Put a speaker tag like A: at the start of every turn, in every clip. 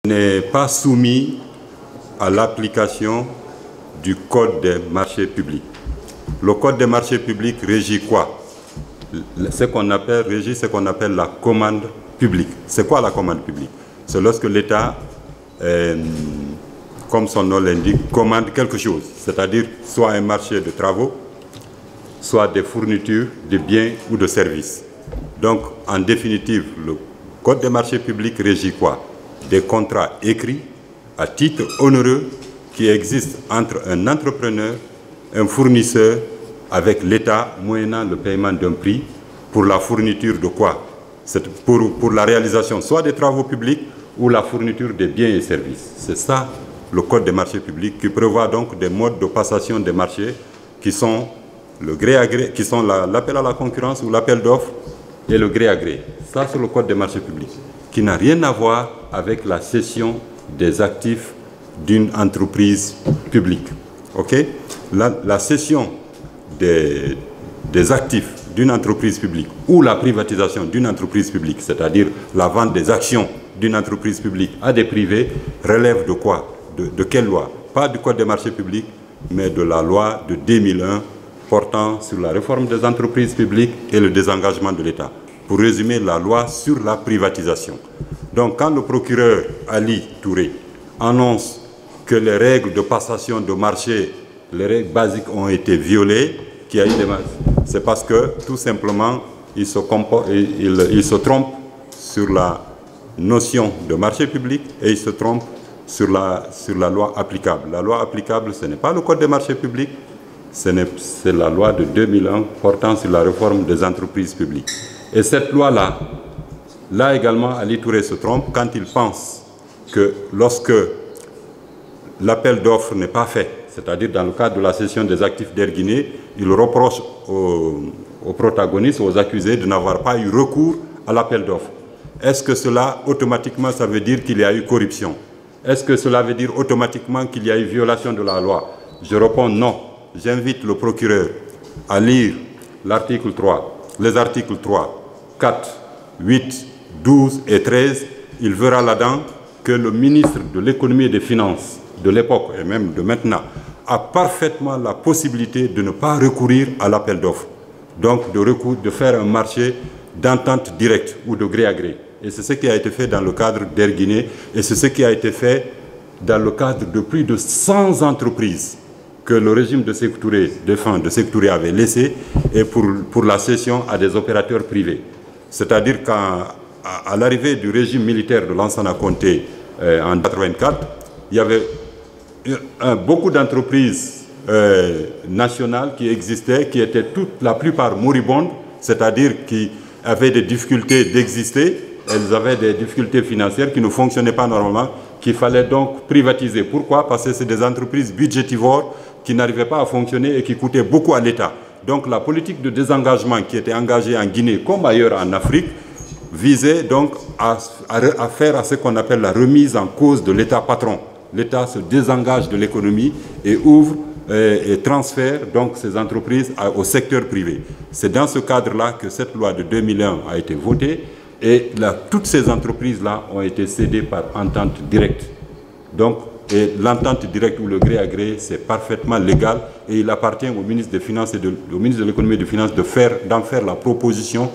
A: n'est pas soumis à l'application du Code des marchés publics. Le Code des marchés publics régit quoi? Régit ce qu'on appelle la commande publique. C'est quoi la commande publique? C'est lorsque l'État, comme son nom l'indique, commande quelque chose, c'est-à-dire soit un marché de travaux, soit des fournitures de biens ou de services. Donc, en définitive, le Code des marchés publics régit quoi? Des contrats écrits à titre onéreux qui existent entre un entrepreneur, un fournisseur, avec l'État, moyennant le paiement d'un prix pour la fourniture de quoi? Pour la réalisation soit des travaux publics ou la fourniture des biens et services. C'est ça le Code des marchés publics qui prévoit donc des modes de passation des marchés qui sont le gré à gré, qui sont l'appel à la concurrence ou l'appel d'offres et le gré à gré. Ça, c'est le Code des marchés publics qui n'a rien à voir avec la cession des actifs d'une entreprise publique. Okay? La cession des actifs d'une entreprise publique ou la privatisation d'une entreprise publique, c'est-à-dire la vente des actions d'une entreprise publique à des privés, relève de quoi? De quelle loi? Pas du Code des marchés publics, mais de la loi de 2001 portant sur la réforme des entreprises publiques et le désengagement de l'État. Pour résumer, la loi sur la privatisation. Donc, quand le procureur Ali Touré annonce que les règles de passation de marché, les règles basiques ont été violées, c'est parce que, tout simplement, il se trompe sur la notion de marché public et il se trompe sur la loi applicable. La loi applicable, ce n'est pas le Code des marchés publics, c'est la loi de 2001 portant sur la réforme des entreprises publiques. Et cette loi-là, là également, Ali Touré se trompe quand il pense que lorsque l'appel d'offres n'est pas fait, c'est-à-dire dans le cadre de la cession des actifs d'Air Guinée, il reproche aux protagonistes, aux accusés de n'avoir pas eu recours à l'appel d'offres. Est-ce que cela, automatiquement, ça veut dire qu'il y a eu corruption? Est-ce que cela veut dire automatiquement qu'il y a eu violation de la loi? Je réponds non. J'invite le procureur à lire l'article 3, les articles 3, 4, 8, 12 et 13. Il verra là-dedans que le ministre de l'économie et des finances de l'époque et même de maintenant a parfaitement la possibilité de ne pas recourir à l'appel d'offres. Donc de faire un marché d'entente directe ou de gré à gré. Et c'est ce qui a été fait dans le cadre d'Air Guinée et c'est ce qui a été fait dans le cadre de plus de 100 entreprises que le régime de Sékou Touré avait laissé et pour la cession à des opérateurs privés. C'est-à-dire qu'à l'arrivée du régime militaire de Lansana Conté en 1984, il y avait beaucoup d'entreprises nationales qui existaient, qui étaient la plupart moribondes, c'est-à-dire qui avaient des difficultés d'exister, elles avaient des difficultés financières qui ne fonctionnaient pas normalement, qu'il fallait donc privatiser. Pourquoi? Parce que c'est des entreprises budgétivores qui n'arrivaient pas à fonctionner et qui coûtaient beaucoup à l'État. Donc la politique de désengagement qui était engagée en Guinée comme ailleurs en Afrique visait donc à faire ce qu'on appelle la remise en cause de l'État patron. L'État se désengage de l'économie et ouvre et transfère donc ces entreprises au secteur privé. C'est dans ce cadre-là que cette loi de 2001 a été votée et toutes ces entreprises-là ont été cédées par entente directe. Donc, l'entente directe ou le gré à gré, c'est parfaitement légal et il appartient au ministre des Finances et au ministre de l'économie et des Finances d'en faire la proposition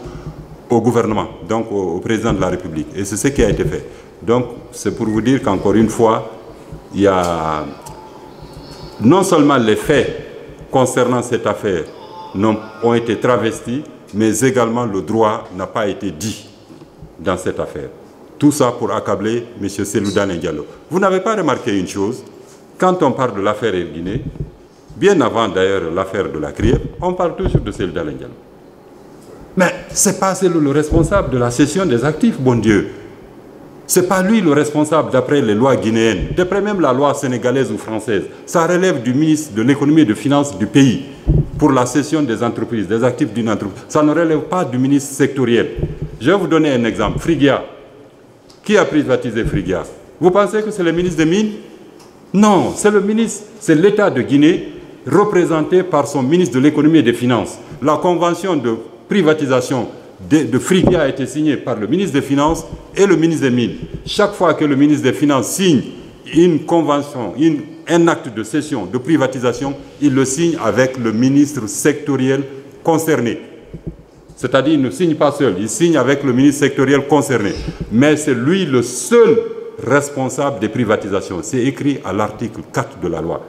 A: au gouvernement, donc au président de la République. Et c'est ce qui a été fait. Donc, c'est pour vous dire qu'encore une fois, il y a non seulement les faits concernant cette affaire ont été travestis, mais également le droit n'a pas été dit dans cette affaire. Tout ça pour accabler M. Cellou Dalein Diallo. Vous n'avez pas remarqué une chose? Quand on parle de l'affaire Air Guinée, bien avant d'ailleurs l'affaire de la CRIEP, on parle toujours de Cellou Dalein Diallo. Mais ce n'est pas Cellou le responsable de la cession des actifs, bon Dieu. Ce n'est pas lui le responsable d'après les lois guinéennes, d'après même la loi sénégalaise ou française. Ça relève du ministre de l'économie et des finances du pays pour la cession des entreprises, des actifs d'une entreprise. Ça ne relève pas du ministre sectoriel. Je vais vous donner un exemple. Frigia. Qui a privatisé Frigia? Vous pensez que c'est le ministre des Mines? Non, c'est l'État de Guinée représenté par son ministre de l'économie et des finances. La convention de privatisation de Friguia a été signé par le ministre des Finances et le ministre des Mines. Chaque fois que le ministre des Finances signe une convention, un acte de cession, de privatisation, il le signe avec le ministre sectoriel concerné. C'est-à-dire, il ne signe pas seul, il signe avec le ministre sectoriel concerné. Mais c'est lui le seul responsable des privatisations. C'est écrit à l'article 4 de la loi.